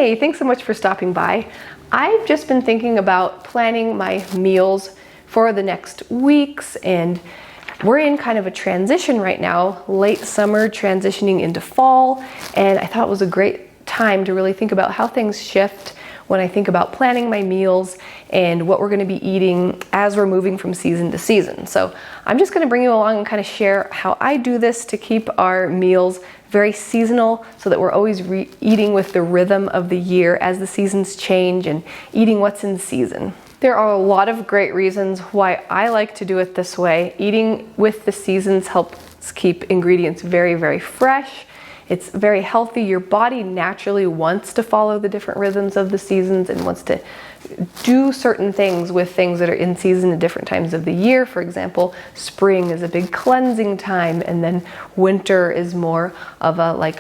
Hey, thanks so much for stopping by. I've just been thinking about planning my meals for the next weeks, and we're in kind of a transition right now, late summer transitioning into fall, and I thought it was a great time to really think about how things shift when I think about planning my meals and what we're going to be eating as we're moving from season to season. So I'm just going to bring you along and kind of share how I do this to keep our meals very seasonal so that we're always eating with the rhythm of the year as the seasons change and eating what's in season. There are a lot of great reasons why I like to do it this way. Eating with the seasons helps keep ingredients very, very fresh. It's very healthy. Your body naturally wants to follow the different rhythms of the seasons and wants to do certain things with things that are in season at different times of the year. For example, spring is a big cleansing time, and then winter is more of a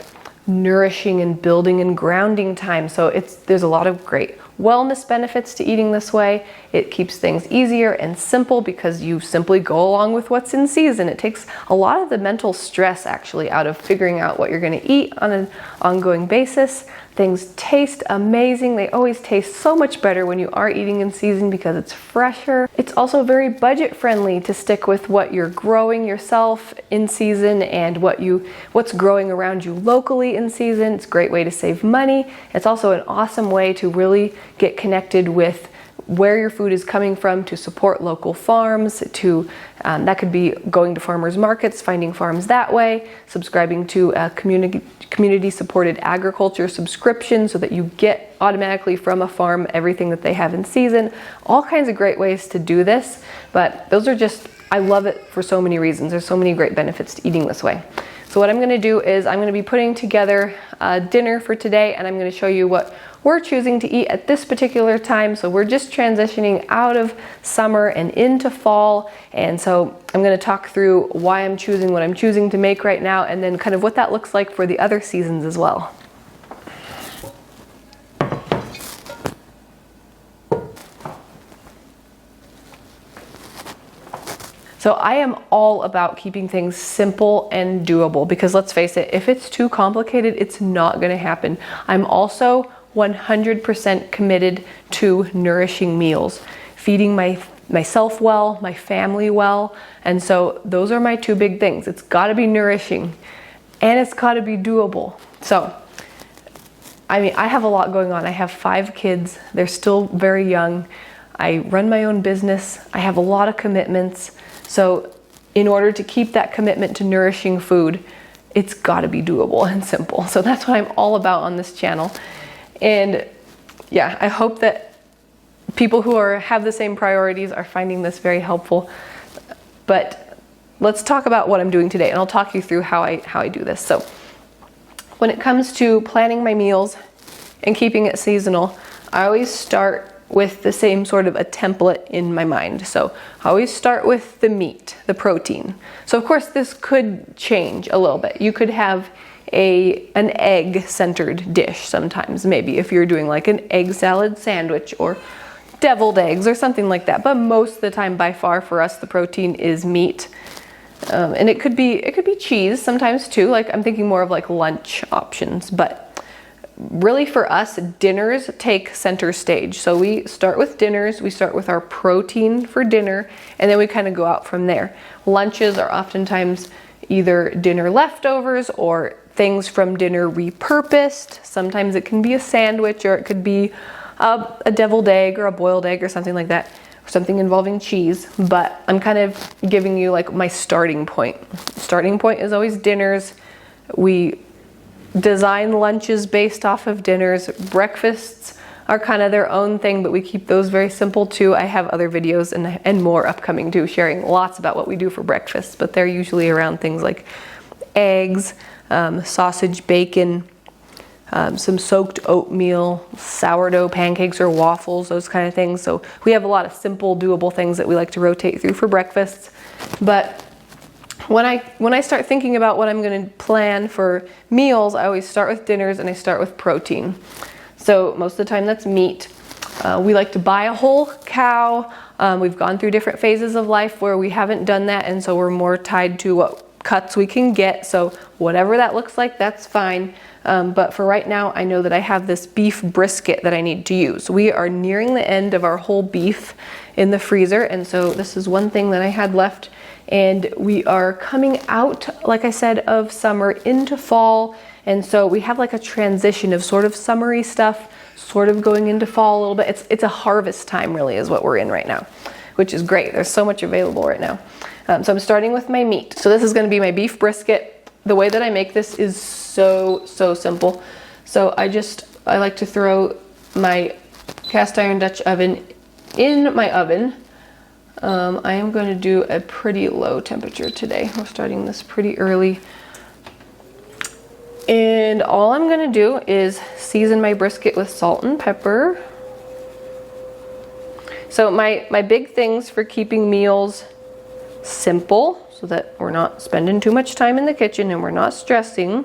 nourishing and building and grounding time. So there's a lot of great wellness benefits to eating this way. It keeps things easier and simple because you simply go along with what's in season. It takes a lot of the mental stress actually out of figuring out what you're going to eat on an ongoing basis. Things taste amazing. They always taste so much better when you are eating in season because it's fresher. It's also very budget friendly to stick with what you're growing yourself in season and what's growing around you locally in season. It's a great way to save money. It's also an awesome way to really get connected with where your food is coming from, to support local farms, that could be going to farmers markets, finding farms that way, subscribing to a community supported agriculture subscription so that you get automatically from a farm everything that they have in season. All kinds of great ways to do this, but I love it for so many reasons. There's so many great benefits to eating this way. So what I'm going to do is I'm going to be putting together a dinner for today, and I'm going to show you what we're choosing to eat at this particular time. So we're just transitioning out of summer and into fall, and so I'm going to talk through why I'm choosing what I'm choosing to make right now, and then kind of what that looks like for the other seasons as well. So I am all about keeping things simple and doable because let's face it, if it's too complicated, it's not going to happen. I'm also 100% committed to nourishing meals, feeding myself well, my family well, and so those are my two big things. It's got to be nourishing and it's got to be doable. So I have a lot going on. I have 5 kids. They're still very young. I run my own business. I have a lot of commitments. So in order to keep that commitment to nourishing food, it's got to be doable and simple. So that's what I'm all about on this channel. And yeah, I hope that people who have the same priorities are finding this very helpful. But let's talk about what I'm doing today, and I'll talk you through how I do this. So when it comes to planning my meals and keeping it seasonal, I always start with the same sort of a template in my mind. So I always start with the meat, the protein. So of course this could change a little bit. You could have an egg-centered dish sometimes, maybe if you're doing like an egg salad sandwich or deviled eggs or something like that. But most of the time, by far for us, the protein is meat. And it could be cheese sometimes too. Like I'm thinking more of like lunch options, but really for us, dinners take center stage. So we start with dinners, we start with our protein for dinner, and then we kind of go out from there. Lunches are oftentimes either dinner leftovers or things from dinner repurposed. Sometimes it can be a sandwich, or it could be a deviled egg or a boiled egg or something like that, or something involving cheese. But I'm kind of giving you like my starting point. Starting point is always dinners. We design lunches based off of dinners. Breakfasts are kind of their own thing, but we keep those very simple too. I have other videos and more upcoming too, sharing lots about what we do for breakfast, but they're usually around things like eggs, sausage, bacon, some soaked oatmeal, sourdough pancakes or waffles, those kind of things. So we have a lot of simple, doable things that we like to rotate through for breakfasts. But when I start thinking about what I'm going to plan for meals, I always start with dinners and I start with protein. So most of the time that's meat. We like to buy a whole cow. We've gone through different phases of life where we haven't done that, and so we're more tied to what cuts we can get. So whatever that looks like, that's fine. But for right now, I know that I have this beef brisket that I need to use. We are nearing the end of our whole beef in the freezer. And so this is one thing that I had left. And we are coming out, like I said, of summer into fall. And so we have like a transition of sort of summery stuff, sort of going into fall a little bit. It's a harvest time really is what we're in right now, which is great. There's so much available right now. So I'm starting with my meat. So this is gonna be my beef brisket. The way that I make this is so simple. So I like to throw my cast iron Dutch oven in my oven. I am going to do a pretty low temperature today. We're starting this pretty early. And all I'm going to do is season my brisket with salt and pepper. So my big things for keeping meals simple so that we're not spending too much time in the kitchen and we're not stressing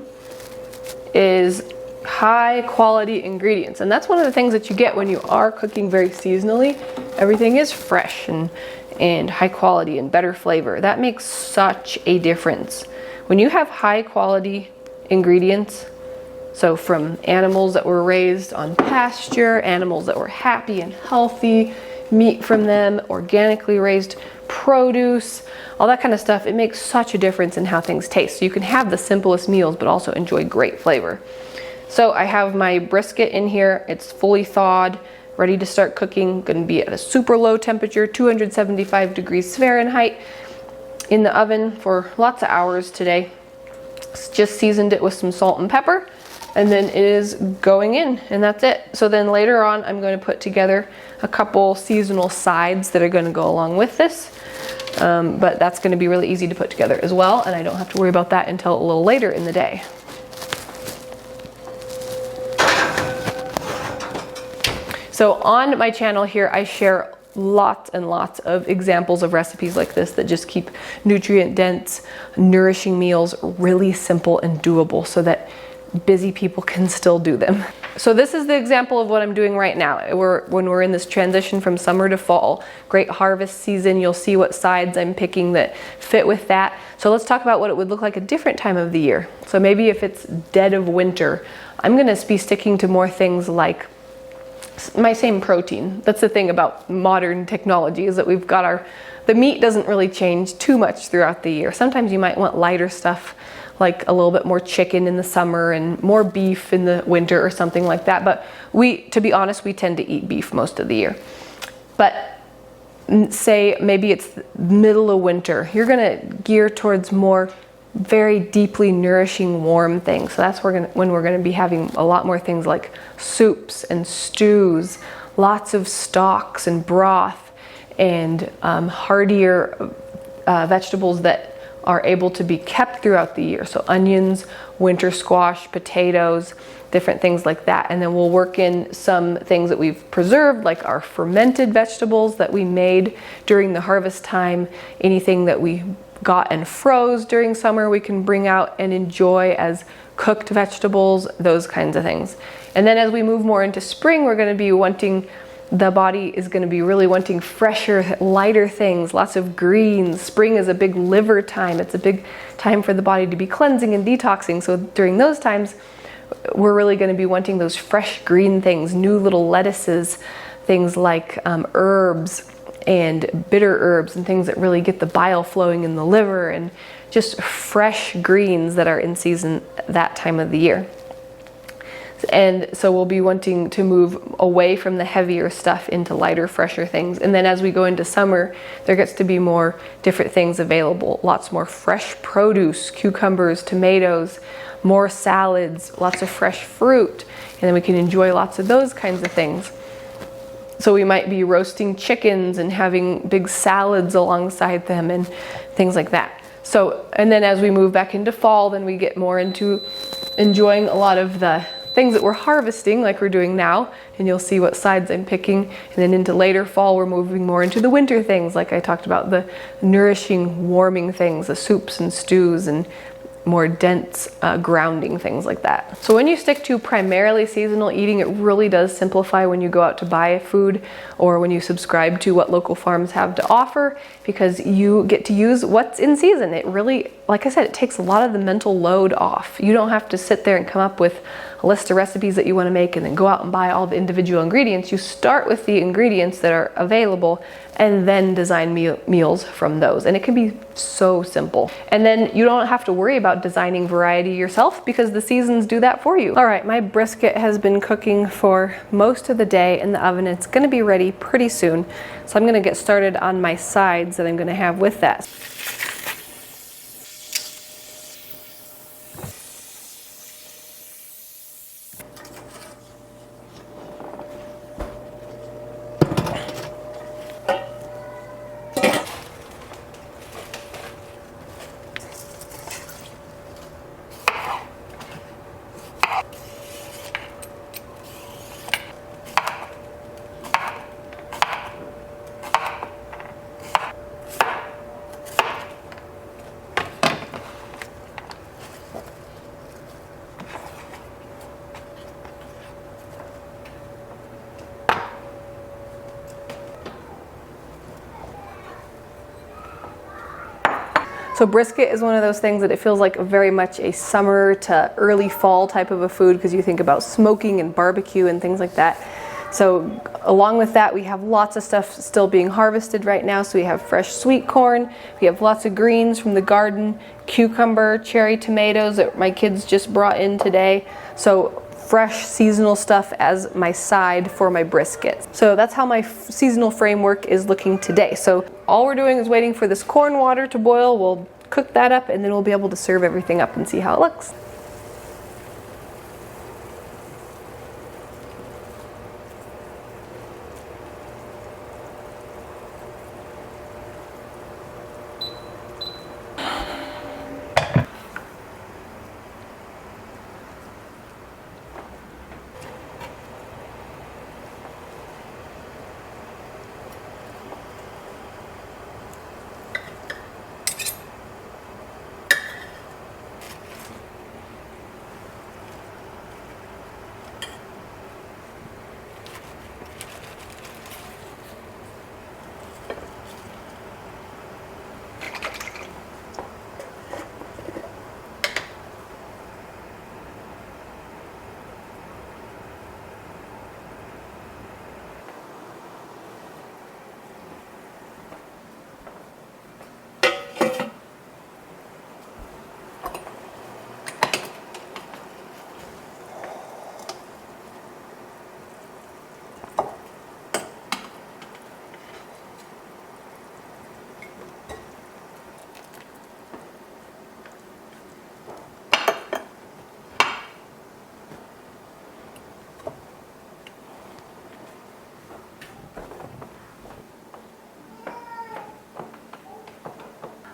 is high quality ingredients. And that's one of the things that you get when you are cooking very seasonally. Everything is fresh and high quality and better flavor. That makes such a difference. When you have high quality ingredients, so from animals that were raised on pasture, animals that were happy and healthy, meat from them, organically raised produce, all that kind of stuff, it makes such a difference in how things taste. So you can have the simplest meals but also enjoy great flavor. So I have my brisket in here. It's fully thawed, ready to start cooking. Going to be at a super low temperature, 275 degrees Fahrenheit in the oven for lots of hours today. Just seasoned it with some salt and pepper, and then it is going in, and that's it. So then later on, I'm going to put together a couple seasonal sides that are going to go along with this. But that's going to be really easy to put together as well, and I don't have to worry about that until a little later in the day. So on my channel here, I share lots and lots of examples of recipes like this that just keep nutrient dense, nourishing meals really simple and doable so that busy people can still do them. So this is the example of what I'm doing right now. When we're in this transition from summer to fall, great harvest season, you'll see what sides I'm picking that fit with that. So let's talk about what it would look like a different time of the year. So maybe if it's dead of winter, I'm gonna be sticking to more things like my same protein. That's the thing about modern technology, is that we've got the meat doesn't really change too much throughout the year. Sometimes you might want lighter stuff, like a little bit more chicken in the summer and more beef in the winter or something like that. But to be honest, we tend to eat beef most of the year. But say maybe it's middle of winter, you're gonna gear towards more very deeply nourishing warm things. So that's when we're going to be having a lot more things like soups and stews, lots of stocks and broth, and heartier vegetables that are able to be kept throughout the year. So onions, winter squash, potatoes, different things like that. And then we'll work in some things that we've preserved, like our fermented vegetables that we made during the harvest time, anything that we got and froze during summer we can bring out and enjoy as cooked vegetables, those kinds of things. And then as we move more into spring, we're going to be the body is going to be really wanting fresher, lighter things, lots of greens. Spring is a big liver time. It's a big time for the body to be cleansing and detoxing. So during those times, we're really going to be wanting those fresh green things, new little lettuces, things like herbs and bitter herbs and things that really get the bile flowing in the liver, and just fresh greens that are in season that time of the year. And so we'll be wanting to move away from the heavier stuff into lighter, fresher things. And then as we go into summer, there gets to be more different things available. Lots more fresh produce, cucumbers, tomatoes, more salads, lots of fresh fruit. And then we can enjoy lots of those kinds of things. So we might be roasting chickens and having big salads alongside them and things like that. So, and then as we move back into fall, then we get more into enjoying a lot of the things that we're harvesting like we're doing now, and you'll see what sides I'm picking. And then into later fall, we're moving more into the winter things, like I talked about, the nourishing, warming things, the soups and stews and more dense grounding, things like that. So when you stick to primarily seasonal eating, it really does simplify when you go out to buy food or when you subscribe to what local farms have to offer, because you get to use what's in season. It really, like I said, it takes a lot of the mental load off. You don't have to sit there and come up with a list of recipes that you want to make and then go out and buy all the individual ingredients. You start with the ingredients that are available and then design meals from those. And it can be so simple. And then you don't have to worry about designing variety yourself because the seasons do that for you. All right, my brisket has been cooking for most of the day in the oven. It's gonna be ready pretty soon. So I'm gonna get started on my sides that I'm gonna have with that. So brisket is one of those things that it feels like very much a summer to early fall type of a food because you think about smoking and barbecue and things like that. So along with that, we have lots of stuff still being harvested right now. So we have fresh sweet corn, we have lots of greens from the garden, cucumber, cherry tomatoes that my kids just brought in today. So fresh seasonal stuff as my side for my brisket. So that's how my seasonal framework is looking today. So all we're doing is waiting for this corn water to boil. We'll cook that up and then we'll be able to serve everything up and see how it looks.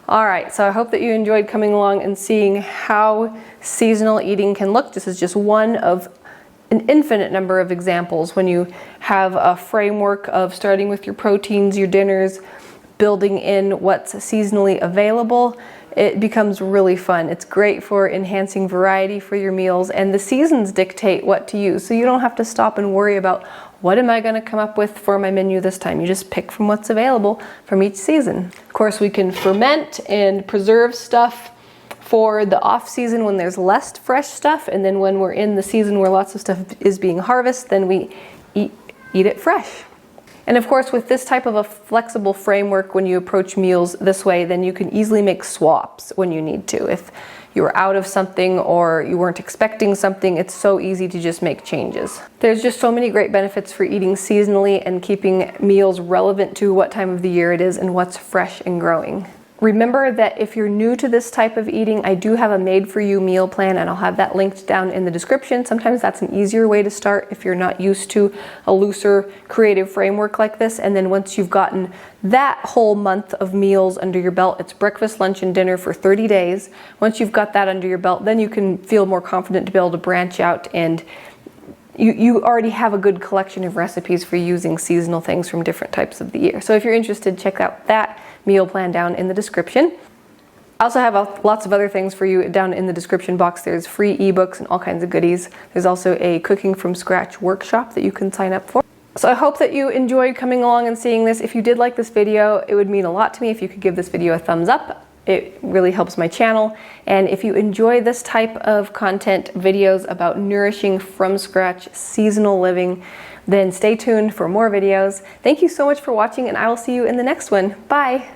All right, so I hope that you enjoyed coming along and seeing how seasonal eating can look. This is just one of an infinite number of examples when you have a framework of starting with your proteins, your dinners, building in what's seasonally available. It becomes really fun. It's great for enhancing variety for your meals, and the seasons dictate what to use. So you don't have to stop and worry about what am I going to come up with for my menu this time. You just pick from what's available from each season. Of course, we can ferment and preserve stuff for the off season when there's less fresh stuff, and then when we're in the season where lots of stuff is being harvested, then we eat it fresh. And of course, with this type of a flexible framework, when you approach meals this way, then you can easily make swaps when you need to. If you were out of something or you weren't expecting something, it's so easy to just make changes. There's just so many great benefits for eating seasonally and keeping meals relevant to what time of the year it is and what's fresh and growing. Remember that if you're new to this type of eating, I do have a made-for-you meal plan, and I'll have that linked down in the description. Sometimes that's an easier way to start if you're not used to a looser creative framework like this. And then once you've gotten that whole month of meals under your belt, it's breakfast, lunch, and dinner for 30 days. Once you've got that under your belt, then you can feel more confident to be able to branch out, and you already have a good collection of recipes for using seasonal things from different types of the year. So if you're interested, check out that meal plan down in the description. I also have lots of other things for you down in the description box. There's free ebooks and all kinds of goodies. There's also a cooking from scratch workshop that you can sign up for. So I hope that you enjoyed coming along and seeing this. If you did like this video, it would mean a lot to me if you could give this video a thumbs up. It really helps my channel. And if you enjoy this type of content, videos about nourishing from scratch seasonal living, then stay tuned for more videos. Thank you so much for watching, and I will see you in the next one. Bye.